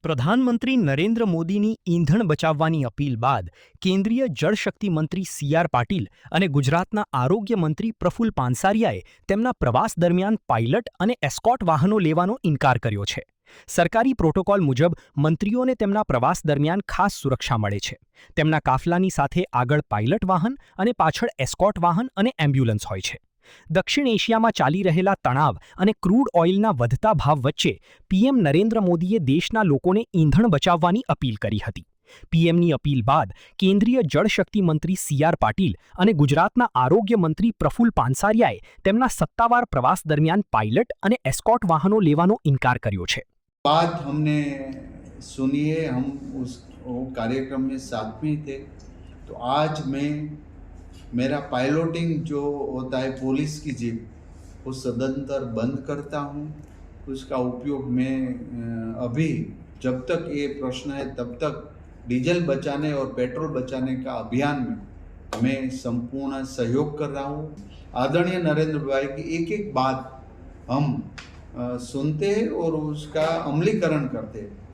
પ્રધાનમંત્રી નરેન્દ્ર મોદીની ઈંધણ બચાવવાની અપીલ બાદ કેન્દ્રીય જળશક્તિ મંત્રી સી.આર. પાટીલ અને ગુજરાતના આરોગ્ય મંત્રી પ્રફુલ્લ પાનસારિયાએ તેમના પ્રવાસ દરમિયાન પાયલટ અને એસ્કોર્ટ વાહનો લેવાનો ઇનકાર કર્યો છે. સરકારી પ્રોટોકોલ મુજબ મંત્રીઓને તેમના પ્રવાસ દરમિયાન ખાસ સુરક્ષા મળે છે. તેમના કાફલાની સાથે આગળ પાયલટ વાહન અને પાછળ એસ્કોર્ટ વાહન અને એમ્બ્યુલન્સ હોય છે. દક્ષિણ એશિયામાં ચાલી રહેલા તણાવ અને ક્રૂડ ઓઇલના વધતા ભાવ વચ્ચે પીએમ નરેન્દ્ર મોદીએ દેશના લોકોને ઈંધણ બચાવવાની અપીલ કરી હતી. પીએમની અપીલ બાદ કેન્દ્રીય જળશક્તિ મંત્રી સી.આર. પાટીલ અને ગુજરાતના આરોગ્ય મંત્રી પ્રફુલ્લ પાનસારિયાએ તેમના સત્તાવાર પ્રવાસ દરમિયાન પાયલટ અને એસ્કોર્ટ વાહનો લેવાનો ઇનકાર કર્યો છે. बात हमने सुनी है, हम उस वो कार्यक्रम में साथ में थे. तो आज मेरा पायलटिंग जो होता है पुलिस की जीप, वो सदंतर बंद करता हूँ. उसका उपयोग मैं अभी जब तक ये प्रश्न है तब तक डीजल बचाने और पेट्रोल बचाने का अभियान में मैं संपूर्ण सहयोग कर रहा हूँ. आदरणीय नरेंद्र भाई की एक एक बात हम सुनते हैं और उसका अमलीकरण करते हैं.